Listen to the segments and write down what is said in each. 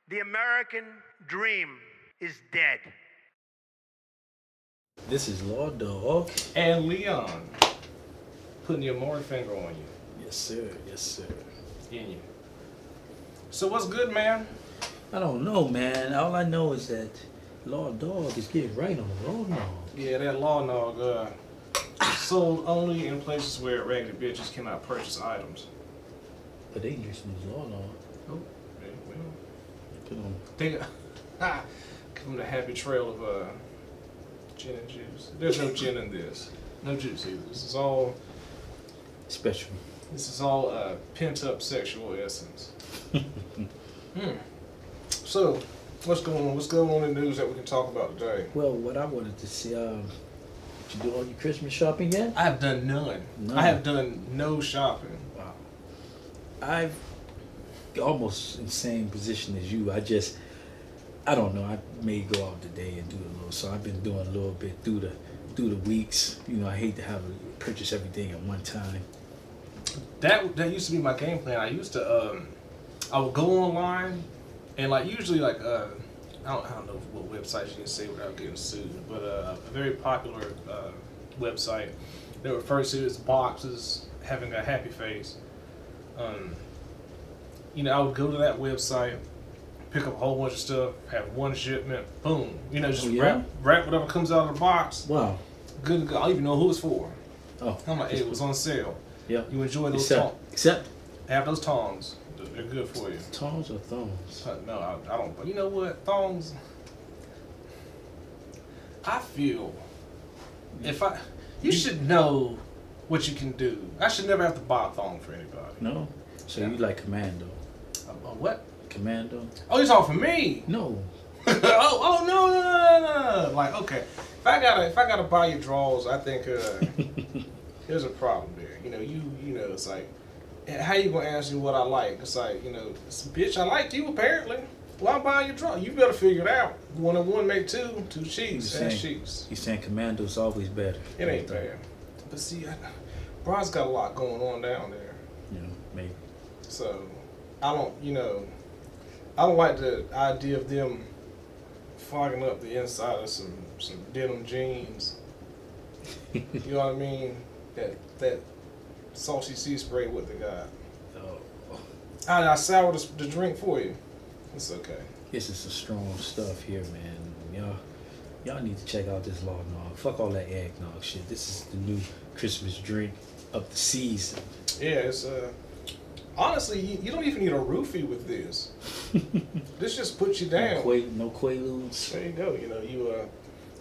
The American dream is dead. This is Lord Dog. And Leon, putting your Maury finger on you. Yes, sir. Yes, sir. In you. So what's good, man? I don't know, man. All I know is that Lord Dog is getting right on the Lord Dog. Yeah, that law nog sold only in places where raggedy bitches cannot purchase items. But they introduced him as Lord Dog. Oh, yeah, well, Put on. they give them the happy trail of gin and juice. There's no gin in this. No juice either. This is all Special. pent up sexual essence. So, what's going on? What's going on in the news that we can talk about today? Well, what I wanted to see, did you do all your Christmas shopping yet? I have done none. I have done no shopping. Wow. I've almost in the same position as you. I don't know. I may go out today and do a little. So I've been doing a little bit through the weeks. You know, I hate to have to purchase everything at one time. That used to be my game plan. I used to I would go online and usually I don't know what websites you can say without getting sued, but a very popular website that refers to its boxes having a happy face. I would go to that website, pick up a whole bunch of stuff, have one shipment, boom. Just wrap whatever comes out of the box. Wow. Good to go. I don't even know who it's for. Oh. I'm like, hey, it was on sale. Yeah. You enjoy those tongs. Except Have those tongs. They're good for you. tongs or thongs? No, I don't. But you know what? Thongs. I feel you should know what you can do. I should never have to buy a thong for anybody. No. So you like Commando? What? Commando? Oh, you're talking for me? No. oh no. Like, okay, if I gotta buy you drawers, I think there's a problem there. It's like, how you gonna ask me what I like? It's like, bitch, I like you apparently. Well, I'm buying your drawers. You better figure it out. One and one make two cheeks, ass cheeks. He's saying Commando's always better. It ain't bad. But see, Bron's got a lot going on down there. Yeah, maybe. So, I don't like the idea of them fogging up the inside of some denim jeans. You know what I mean? That salty sea spray what they got. Oh. I soured the drink for you. It's okay. This is some strong stuff here, man. Y'all need to check out this Law Nog. Fuck all that eggnog shit. This is the new Christmas drink of the season. Yeah, it's honestly, you don't even need a roofie with this. This just puts you down. No Quaaludes. There you go.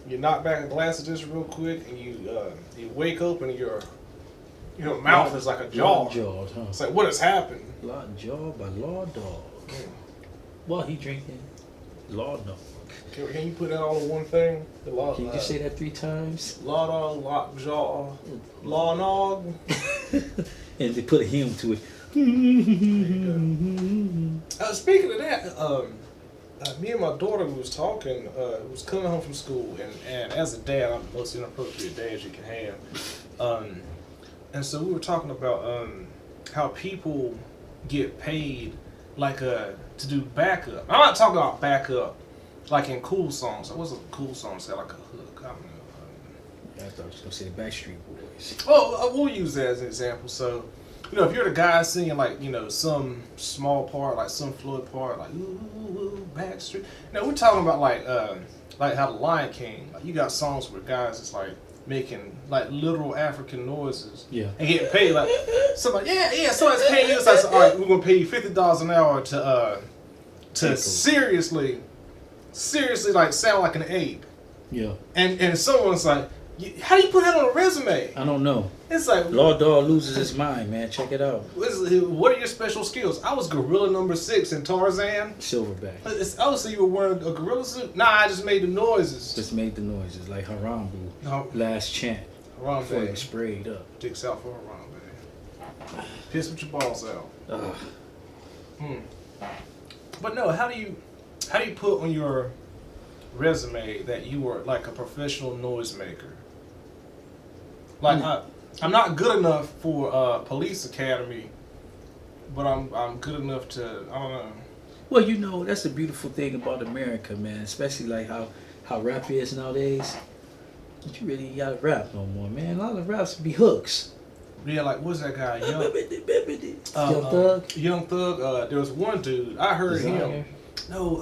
You knock back a glass of this real quick, and you wake up and your mouth is like a jar. Jawed, huh? It's like, what has happened? Lock Jaw by Law Dog. Well, he drinking Law Dog. Can you put that all in one thing? Can you just say that 3 times? Law Dog, Lock Jaw, Law Nog. And they put a hymn to it. Speaking of that, me and my daughter was talking, was coming home from school, and as a dad, I'm the most inappropriate dad you can have. And so we were talking about how people get paid to do backup. I'm not talking about backup like in cool songs. What's a cool song say like a hook? I don't know. I thought I was gonna say the Backstreet Boys. Oh, we'll use that as an example. So, if you're the guy singing some small part, like some fluid part, like ooh, Backstreet. Now we're talking about like how the Lion King. You got songs where guys is making literal African noises. Yeah. And getting paid somebody. Yeah. Somebody's paying you. It's like, all right, we're gonna pay you $50 an hour to seriously sound like an ape. Yeah. And someone's like, how do you put that on a resume? I don't know. It's like Law Dog loses his mind, man. Check it out. What are your special skills? I was gorilla number 6 in Tarzan. Silverback. So you were wearing a gorilla suit? Nah, I just made the noises. Just made the noises like Harambe. No. Last chant. Harambe. Before he sprayed up. Dicks out for Harambe. Piss with your balls out. But no, how do you put on your resume that you were like a professional noisemaker? I'm not good enough for police academy, but I'm good enough to, I don't know. Well, you know, that's the beautiful thing about America, man. Especially like how rap is nowadays. But you really ain't gotta rap no more, man. A lot of raps be hooks. Yeah, like what's that guy? Young Thug. Young Thug. There was one dude I heard him. No,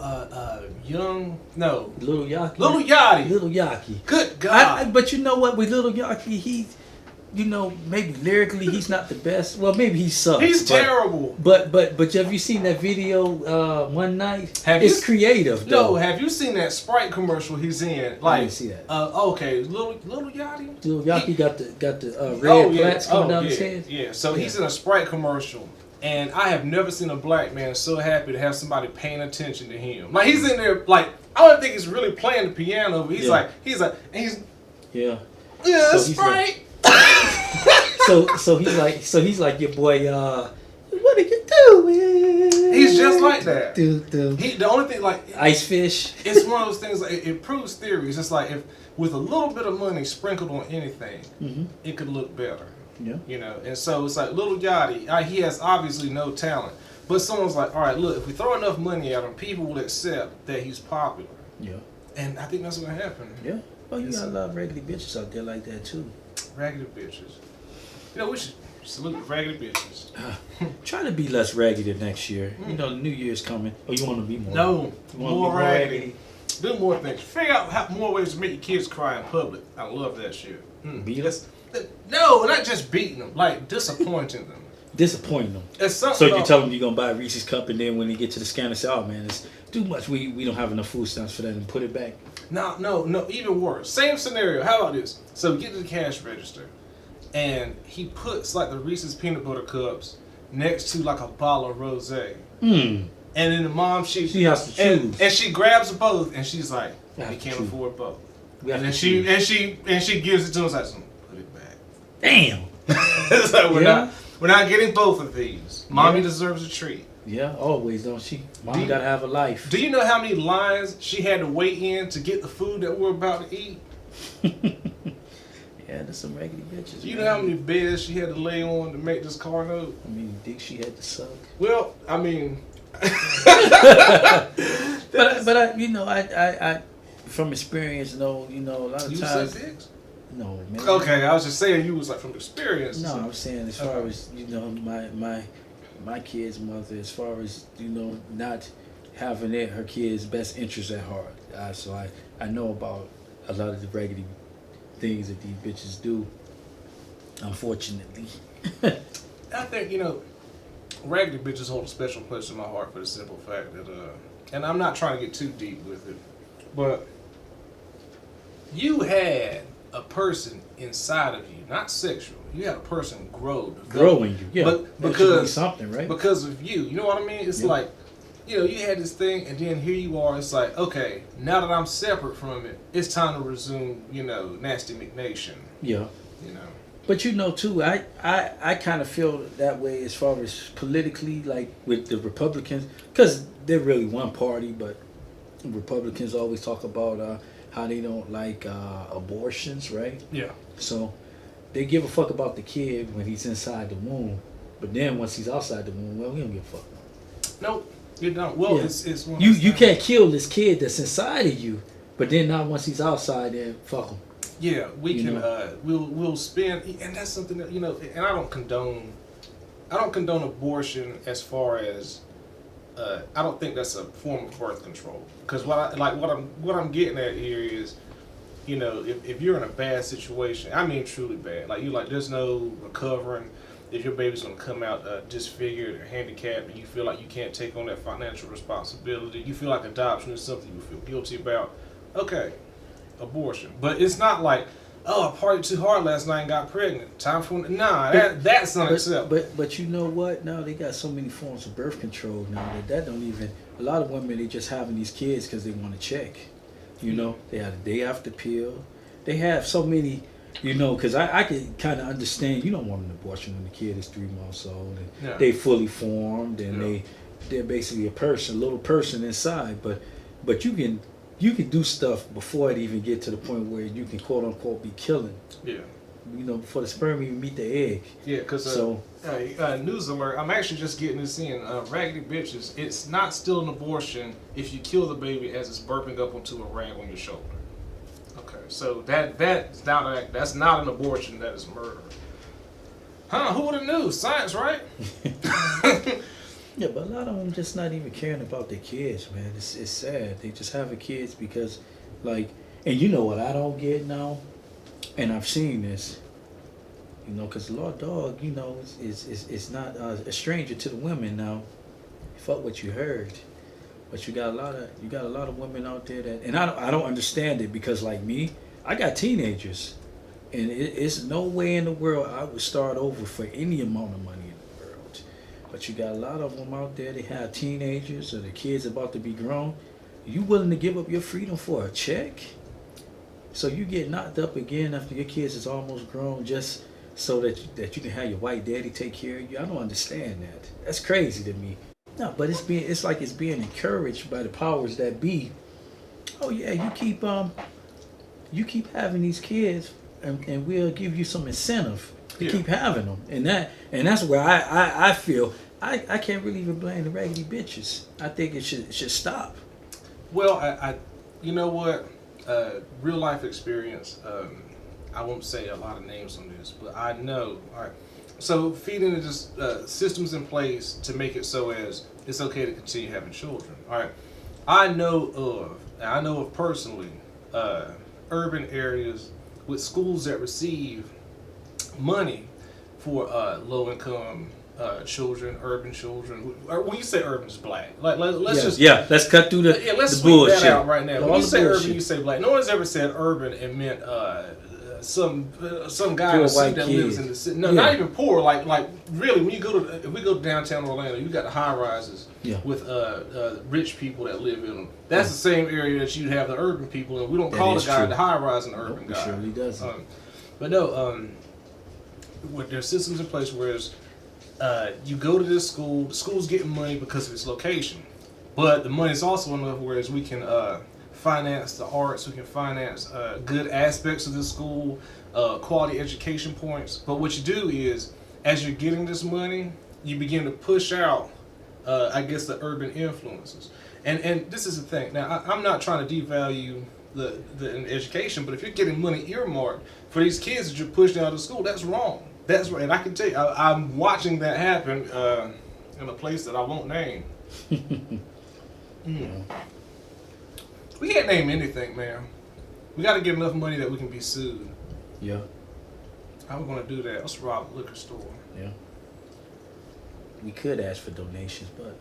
Little Yachty. Little Yachty. Little Yachty. Good God. But you know what? With Little Yachty, he, you know, maybe lyrically he's not the best. Well, maybe he sucks. He's terrible. But have you seen that video One Night? It's creative, though. No, have you seen that Sprite commercial he's in? Like, I didn't see that. Okay, Little Yachty. Little Yachty got the red plaits coming down his head. Yeah, so he's in a Sprite commercial. And I have never seen a black man so happy to have somebody paying attention to him. Like he's in there, like I don't think he's really playing the piano, but he's yeah, Sprite. So he's like your boy. What are you doing? He's just like that. Dude. The only thing like Ice Fish. It's one of those things. Like, it proves theories. It's like if with a little bit of money sprinkled on anything, it could look better. Yeah. You know, and so it's like Little Yachty, he has obviously no talent. But someone's like, all right, look, if we throw enough money at him, people will accept that he's popular. Yeah. And I think that's what happened. Yeah. Well, you got a lot of raggedy bitches out there like that, too. Raggedy bitches. You know, we should salute raggedy bitches. Try to be less raggedy next year. You know, the New Year's coming. Oh, you want to be more? No, more raggedy. Do more things. Figure out more ways to make your kids cry in public. I love that shit. Beat us? No, not just beating them, like disappointing them. Disappointing them. So you tell them you're going to buy a Reese's cup, and then when they get to the scanner, say, oh man, it's too much. We don't have enough food stamps for that, and put it back. No, even worse. Same scenario. How about this? So we get to the cash register, and he puts like the Reese's peanut butter cups next to like a bottle of rosé. And then the mom, she has to choose. And she grabs both, and she's like, we can't afford both. And then she gives it to us like, put it back. Damn. It's like we're not getting both of these. Mommy deserves a treat. Yeah, always, don't she? Mom gotta have a life. Do you know how many lines she had to wait in to get the food that we're about to eat? Yeah, there's some raggedy bitches. Do you know how many beds she had to lay on to make this car note? I mean, dick she had to suck. Well, I mean, but I from experience know, a lot of times. You said dicks? No, man. Okay, I was just saying you was like from experience. No, I was saying as far as my kid's mother, as far as not having her kid's best interest at heart. So I know about a lot of the raggedy things that these bitches do. Unfortunately. I think raggedy bitches hold a special place in my heart for the simple fact that and I'm not trying to get too deep with it, but you had a person inside of you, not sexual. You had a person growing you, yeah. But because something, right? Because of you, you know what I mean? It's like, you had this thing, and then here you are. It's like, okay, now that I'm separate from it, it's time to resume, nasty McNation. Yeah. But too, I kind of feel that way as far as politically, like with the Republicans, because they're really one party, but Republicans always talk about how they don't like abortions, right? Yeah. So they give a fuck about the kid when he's inside the womb, but then once he's outside the womb, well, we don't give a fuck. Nope, you don't. Well, yeah. It's one you can't kill this kid that's inside of you, but then not once he's outside, then fuck him. Yeah, we can. We'll spend, and that's something that And I don't condone abortion as far as. I don't think that's a form of birth control, because what I'm getting at here is, if you're in a bad situation, I mean truly bad, like there's no recovering. If your baby's gonna come out disfigured or handicapped, and you feel like you can't take on that financial responsibility, you feel like adoption is something you feel guilty about. Okay, abortion, but it's not like, oh, I partied too hard last night and got pregnant. Time for that's not acceptable. But you know what? Now they got so many forms of birth control now that don't even. A lot of women, they just having these kids because they want to check. They have a day after pill. They have so many. Because I can kind of understand. You don't want an abortion when the kid is 3 months old and they fully formed and they're basically a little person inside. But you can do stuff before it even get to the point where you can quote unquote be killing. Yeah. before the sperm even meet the egg. Yeah, because So news alert. I'm actually just getting this in. Raggedy bitches. It's not still an abortion if you kill the baby as it's burping up onto a rag on your shoulder. Okay, so that's not an abortion. That is murder. Huh? Who would have knew? Science, right? yeah, but a lot of them just not even caring about their kids, man. It's sad. They just having kids because, like, and you know what I don't get now, and I've seen this. Because the law dog, is not a stranger to the women now. Fuck what you heard, but you got a lot of women out there that, and I don't understand it because like me, I got teenagers, and it's no way in the world I would start over for any amount of money in the world. But you got a lot of them out there. They have teenagers or the kids about to be grown. You willing to give up your freedom for a check? So you get knocked up again after your kids is almost grown just so that you can have your white daddy take care of you. I don't understand that. That's crazy to me. No, but it's being encouraged by the powers that be. Oh yeah, you keep having these kids, and we'll give you some incentive to keep having them, and that's where I feel I can't really even blame the raggedy bitches. I think it should stop. Well, I you know what, real life experience. I won't say a lot of names on this, but I know. All right. So feeding the systems in place to make it so as it's okay to continue having children. All right. I know of personally, urban areas with schools that receive money for low-income children, urban children. When you say urban, it's black. Let's cut through the let's the bullshit. that out right now. When All you say bullshit. urban, you say black. No one's ever said urban and meant some guy in Poor the city white that kid. lives in the city. No, Yeah. not even poor. Like really, when you if we go to downtown Orlando, you got the high rises with rich people that live in them. That's the same area that you have the urban people, and we don't call the guy the high rise an urban guy. It surely doesn't. But no, with their systems in place, whereas you go to this school, the school's getting money because of its location, but the money's also enough whereas we can finance the arts, we can finance good aspects of the school, quality education points. But what you do is, as you're getting this money, you begin to push out, I guess, the urban influences. And this is the thing. Now, I'm not trying to devalue the education, but if you're getting money earmarked for these kids that you're pushing out of school, that's wrong. That's right. And I can tell you, I'm watching that happen in a place that I won't name. We can't name anything, man. We got to get enough money that we can be sued. Yeah. How we gonna do that? Let's rob a liquor store. Yeah. We could ask for donations, but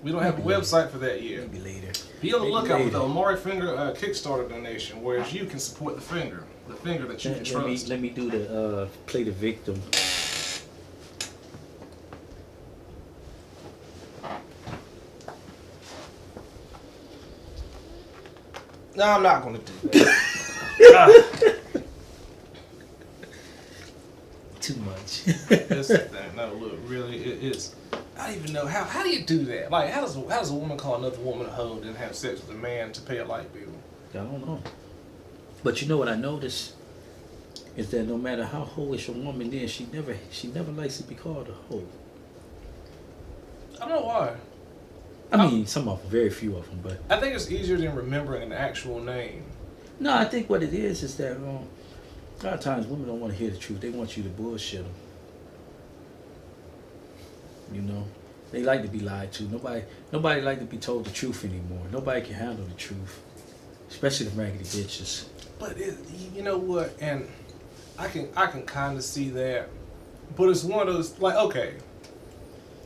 we don't have a website for that yet. Maybe later. Be on the Maybe lookout for later. the Amari Finger Kickstarter donation, whereas you can support the finger that you can trust. Let me do the play the victim. No, I'm not gonna do that. Too much. That's the thing. No, look, really, it's. I don't even know how do you do that? Like, how does a woman call another woman a hoe and then have sex with a man to pay a light bill? I don't know. But you know what I noticed is that no matter how hoish a woman is, she never likes to be called a hoe. I don't know why. I mean, very few of them, but I think it's easier than remembering an actual name. no, I think what it is that a lot of times women don't want to hear the truth. They want you to bullshit them. You know, they like to be lied to. Nobody like to be told the truth anymore. Nobody can handle the truth, especially the raggedy bitches. But you know what? And I can kind of see that. But it's one of those, like, okay,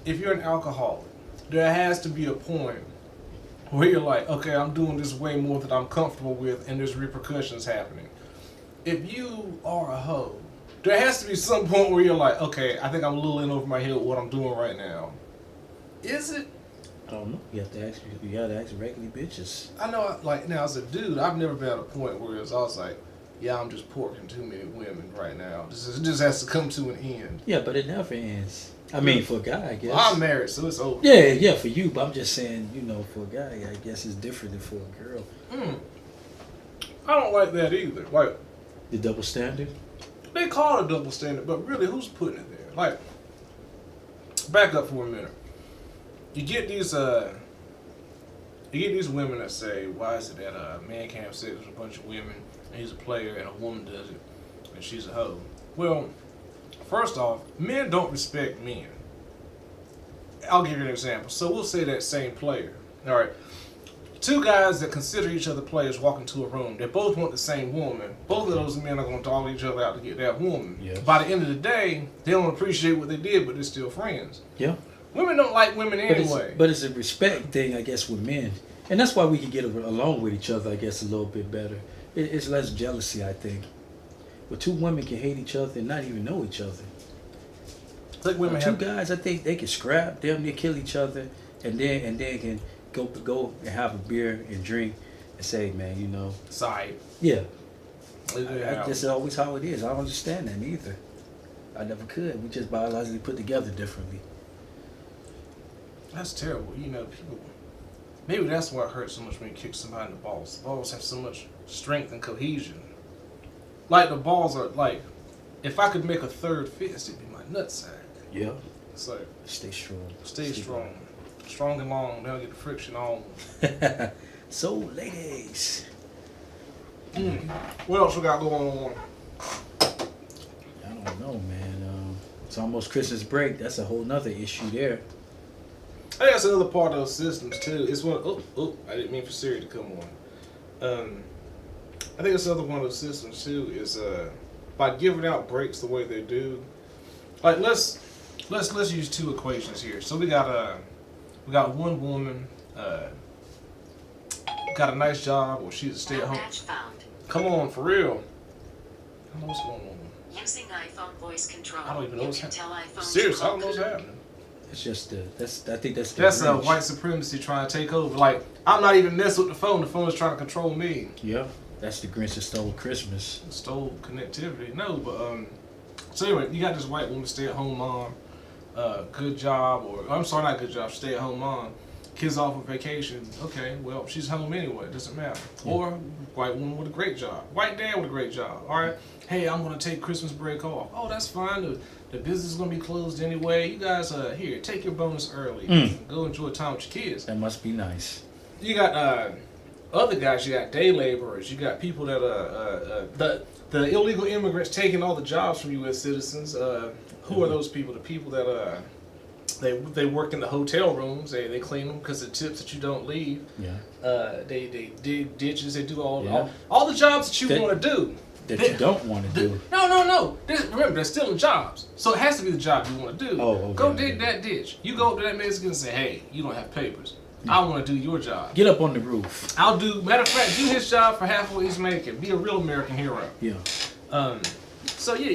if you're an alcoholic, there has to be a point where you're like, okay, I'm doing this way more than I'm comfortable with, and there's repercussions happening. If you are a hoe, there has to be some point where you're like, okay, I think I'm a little in over my head with what I'm doing right now. Is it? I don't know. You have to ask regular bitches. I know, like, now as a dude, I've never been at a point where I was like, yeah, I'm just porking too many women right now. It just has to come to an end. Yeah, but it never ends. I mean, for a guy, I guess. Well, I'm married, so it's over. Yeah, for you. But I'm just saying, for a guy, I guess it's different than for a girl. I don't like that either. Like, The double standard? they call it a double standard, but really, who's putting it there? Like, back up for a minute. You get these women that say, why is it that a man can't have sex with a bunch of women and he's a player and a woman does it and she's a hoe? Well, first off, men don't respect men. I'll give you an example. So we'll say that same player. All right. Two guys that consider each other players walk into a room. They both want the same woman. Both of those men are going to dog each other out to get that woman. Yes. By the end of the day, they don't appreciate what they did, but they're still friends. Yeah. Women don't like women anyway. But it's a respect thing, I guess, with men. And that's why we can get along with each other, I guess, a little bit better. It's less jealousy, I think. But two women can hate each other and not even know each other. Like women two guys, I think they can scrap, damn near kill each other, and then can go and have a beer and drink and say, man, you know. Side. Yeah. That's always how it is. I don't understand that either. I never could. We just biologically put together differently. That's terrible. You know, people. Maybe that's why it hurts so much when you kick somebody in the balls. The balls have so much strength and cohesion. Like the balls are like, if I could make a third fist, it'd be my nutsack. Yeah. So stay strong. Stay strong. Strong and long. They'll get the friction on. So, ladies. What else we got going on? I don't know, man. It's almost Christmas break. That's a whole nother issue there. I think that's another part of those systems too. It's one. I didn't mean for Siri to come on. I think it's another one of those systems too. Is by giving out breaks the way they do. Like let's use two equations here. So we got one woman got a nice job, or she's a stay-at-home. Come on, for real. I don't know what's going on. Using iPhone voice control. I don't even know what's happening. Seriously, Seriously, I don't know what's happening. It's just I think that's White supremacy trying to take over. Like, I'm not even messing with the phone. The phone is trying to control me. Yeah, that's the Grinch that stole Christmas. Stole connectivity. No, but so anyway, you got this white woman, stay-at-home mom, good job, or I'm sorry, not good job, stay-at-home mom. Kids off on vacation. Okay, well, she's home anyway. It doesn't matter. Yeah. Or white woman with a great job. White dad with a great job. All right. Hey, I'm going to take Christmas break off. Oh, that's fine. The business is going to be closed anyway. You guys, here, take your bonus early. Go enjoy time with your kids. That must be nice. You got other guys. You got day laborers. You got people that the illegal immigrants taking all the jobs from U.S. citizens. Who are those people? The people that they work in the hotel rooms. They clean them because of tips that you don't leave. Yeah. They dig ditches. They do all the jobs that you want to do. You don't want to do. No. Remember, they're still in jobs. So it has to be the job you want to do. Oh, okay, Go dig that ditch. You go up to that Mexican and say, hey, you don't have papers. I want to do your job. Get up on the roof. Matter of fact, do his job for half what he's making. Be a real American hero. Yeah. So yeah,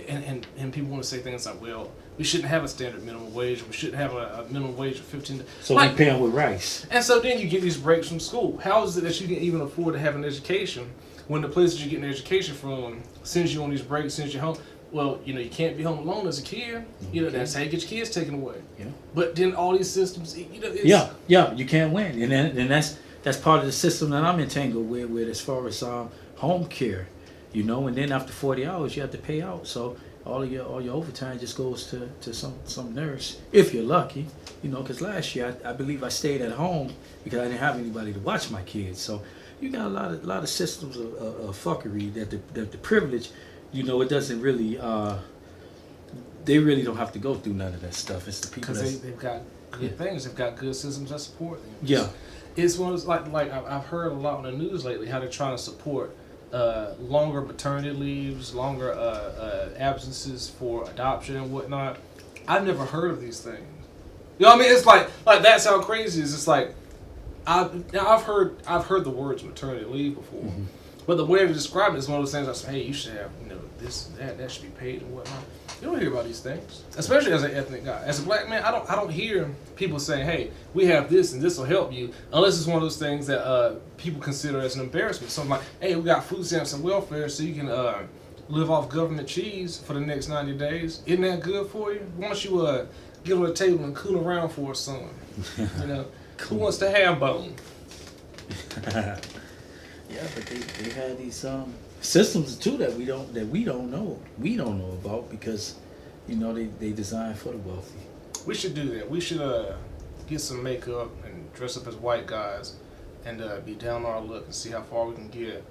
and people want to say things like, well, we shouldn't have a standard minimum wage. We shouldn't have a minimum wage of $15. So we pay them with rice. And so then you get these breaks from school. How is it that you can even afford to have an education when the places you get an education from sends you on these breaks, sends you home? Well, you can't be home alone as a kid. That's how you get your kids taken away. Yeah. But then all these systems, it's... Yeah, you can't win, and that's part of the system that I'm entangled with as far as home care, and then after 40 hours you have to pay out. So all your overtime just goes to some nurse if you're lucky, because last year I believe I stayed at home because I didn't have anybody to watch my kids. So you got a lot of systems of fuckery that the privilege, it doesn't really they really don't have to go through none of that stuff. It's the people because they've got good things. They've got good systems that support them. Yeah, it's one of those, like I've heard a lot on the news lately how they're trying to support longer maternity leaves, longer absences for adoption and whatnot. I've never heard of these things. You know what I mean? It's like that's how crazy it is. It's like I've heard the words maternity leave before, but the way of describing it is one of those things I say, hey, you should have this and that should be paid and whatnot. You don't hear about these things, especially as an ethnic guy. As a black man, I don't hear people saying, hey, we have this and this will help you, unless it's one of those things that people consider as an embarrassment. So I'm like, hey, we got food stamps and welfare so you can live off government cheese for the next 90 days. Isn't that good for you? Why don't you get on the table and coon around for a son? Who wants to have bone? Yeah, but they had these systems too that we don't know about because, they designed for the wealthy. We should do that. We should get some makeup and dress up as white guys and be down on our luck and see how far we can get.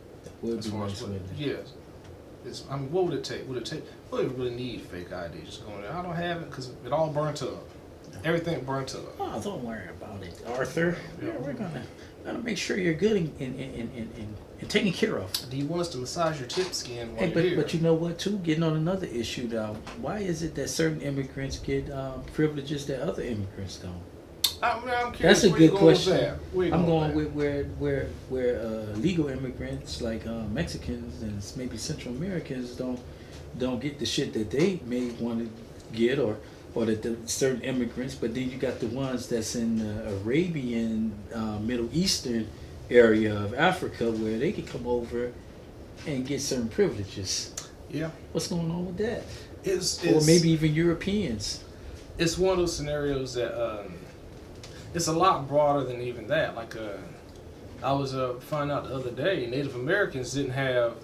Would be nice, wouldn't it? Yes. What would it take? We don't really need fake ID. Just going there. I don't have it because it all burnt up. Everything burnt up. Oh, don't worry about it, Arthur. Yeah, we're gonna make sure you're good and taken care of. Do you want us to massage your tip skin while Hey, you're here? but you know what too? Getting on another issue now. Why is it that certain immigrants get privileges that other immigrants don't? I'm curious. That's a where you good going with question. that? Where you I'm going going with where legal immigrants like Mexicans and maybe Central Americans don't get the shit that they may want to get or that the certain immigrants, but then you got the ones that's in the Arabian, Middle Eastern area of Africa where they can come over and get certain privileges. Yeah. What's going on with that? Or Or maybe even Europeans. It's one of those scenarios that it's a lot broader than even that. Like I was finding out the other day, Native Americans didn't have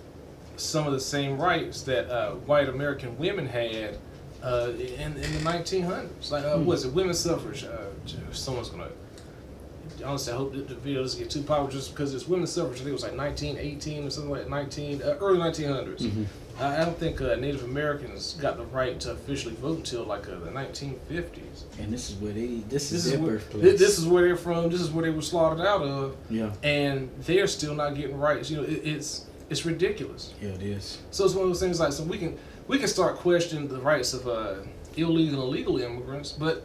some of the same rights that white American women had in the 1900s. Like was it women's suffrage? Someone's gonna. Honestly, I hope that the video doesn't get too popular just because it's women's suffrage. I think it was like 1918 or something like early 1900s. Mm-hmm. I don't think Native Americans got the right to officially vote until like the 1950s. And this is where this is their where, birthplace. This is where they're from. This is where they were slaughtered out of. Yeah. And they're still not getting rights. It's ridiculous. Yeah, it is. So it's one of those things like, so we can start questioning the rights of illegal and legal immigrants, but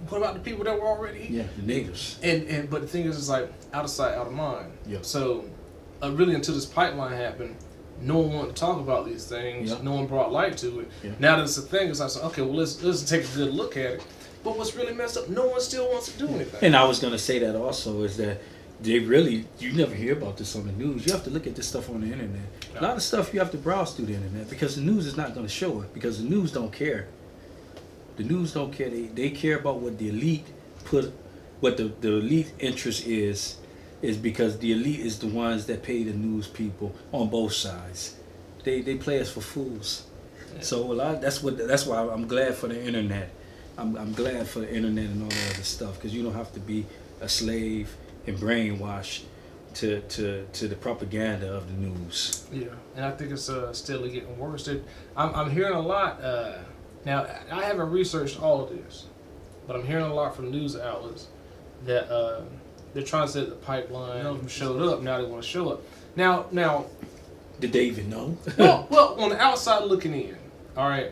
what about the people that were already here? Yeah, the natives. And but the thing is, it's like out of sight, out of mind. Yeah. So really, until this pipeline happened, no one wanted to talk about these things. Yeah. No one brought light to it. Yeah. Now Now that it's a thing, it's like, okay, well let's take a good look at it. But what's really messed up? No one still wants to do anything. And I was gonna say that also is that you never hear about this on the news. You have to look at this stuff on the internet. No. A lot of stuff you have to browse through the internet because the news is not gonna show it because the news don't care. The news don't care. They care about what the elite what the elite interest is because the elite is the ones that pay the news people on both sides. They play us for fools. Yeah. So that's why I'm glad for the internet. I'm glad for the internet and all that other stuff because you don't have to be a slave and brainwashed to the propaganda of the news. Yeah, and I think it's steadily getting worse. I'm hearing a lot. Now, I haven't researched all of this, but I'm hearing a lot from news outlets that they're trying to say that the pipeline, none of them showed up. Now they want to show up. Now, did they even know? well, on the outside looking in, all right,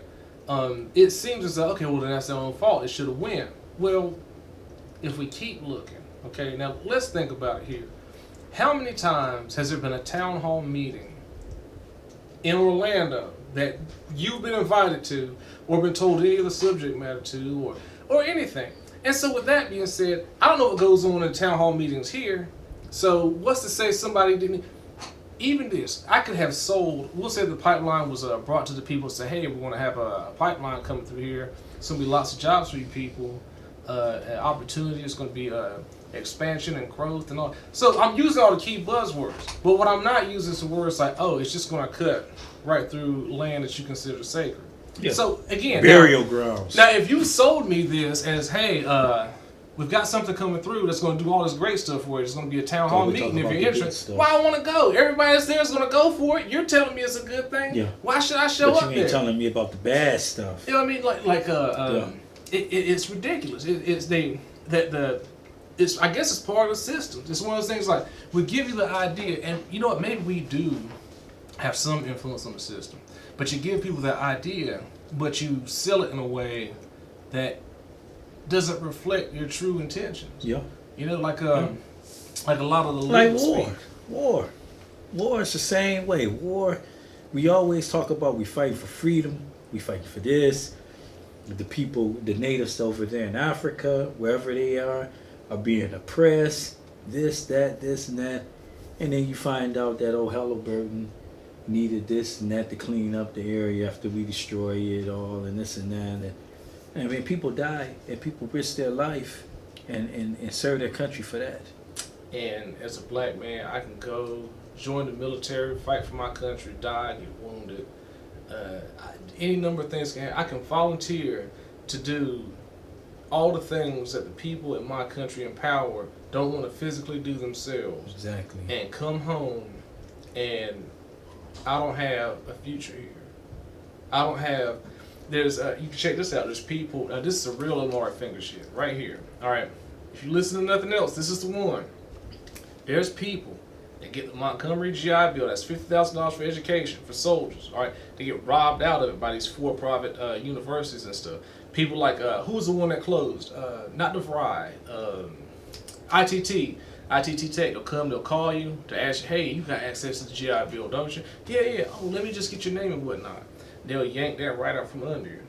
it seems as though, okay, well, then that's their own fault. It should have went. Well, if we keep looking, okay, now let's think about it here. How many times has there been a town hall meeting in Orlando that you've been invited to or been told any of the subject matter to or anything? And so with that being said, I don't know what goes on in town hall meetings here. So what's to say somebody didn't... Even this, I could have sold... We'll say the pipeline was brought to the people and say, hey, we're going to have a pipeline coming through here. It's going to be lots of jobs for you people. Opportunity. It's going to be expansion and growth and all. So I'm using all the key buzzwords. But what I'm not using is words like, oh, it's just going to cut right through land that you consider sacred. Yeah. So again, burial grounds. Now, if you sold me this as, hey, we've got something coming through that's going to do all this great stuff for you. It's going to be a town hall meeting if you're interested. Why I want to go? Everybody that's there is going to go for it. You're telling me it's a good thing. Yeah. Why should I show up there? But you ain't telling me about the bad stuff. You know what I mean? It's ridiculous. It's I guess it's part of the system. It's one of those things like we give you the idea, and you know what? Maybe we do have some influence on the system, but you give people that idea, but you sell it in a way that doesn't reflect your true intentions. Yeah. You know, like a lot of the like war is the same way. War, we always talk about we fight for freedom, we fight for this. The people, the natives over there in Africa, wherever they are being oppressed, this, and that. And then you find out that Halliburton needed this and that to clean up the area after we destroy it all and this and that. And I mean, people die and people risk their life and serve their country for that. And as a black man, I can go join the military, fight for my country, die, get wounded. Any number of things can happen. I can volunteer to do all the things that the people in my country in power don't want to physically do themselves. Exactly. And come home, and I don't have a future here. I don't have. There's you can check this out. There's people. This is a real Lamar Finger shit right here. All right. If you listen to nothing else, this is the one. There's people that get the Montgomery GI Bill. That's $50,000 for education for soldiers. All right. They get robbed out of it by these for-profit universities and stuff. People like who's the one that closed? Not DeVry. ITT. ITT Tech. They'll come. They'll call you to ask you, hey, you got access to the GI Bill, don't you? Yeah. Oh, let me just get your name and whatnot. They'll yank that right out from under you.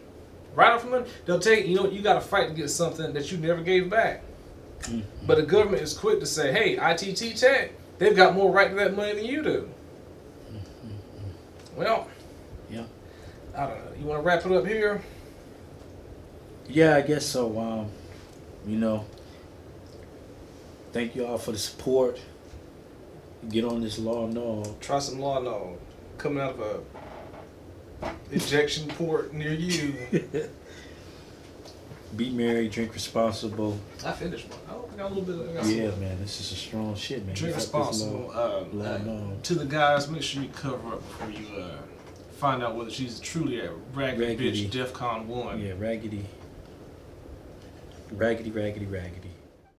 Right out from under. They'll take, you got to fight to get something that you never gave back. Mm-hmm. But the government is quick to say, hey, ITT Tech, they've got more right to that money than you do. Mm-hmm. Well, yeah. I don't know. You want to wrap it up here? Yeah, I guess so. Thank you all for the support. Get on this law and all. Try some law and all. Coming out of a ejection port near you. Be merry, drink responsible. I finished one. I got a little bit of Yeah, man, this is a strong shit, man. Drink responsible. To the guys, make sure you cover up before you find out whether she's truly a raggedy bitch, DEFCON 1. Yeah, raggedy. Raggedy, raggedy, raggedy.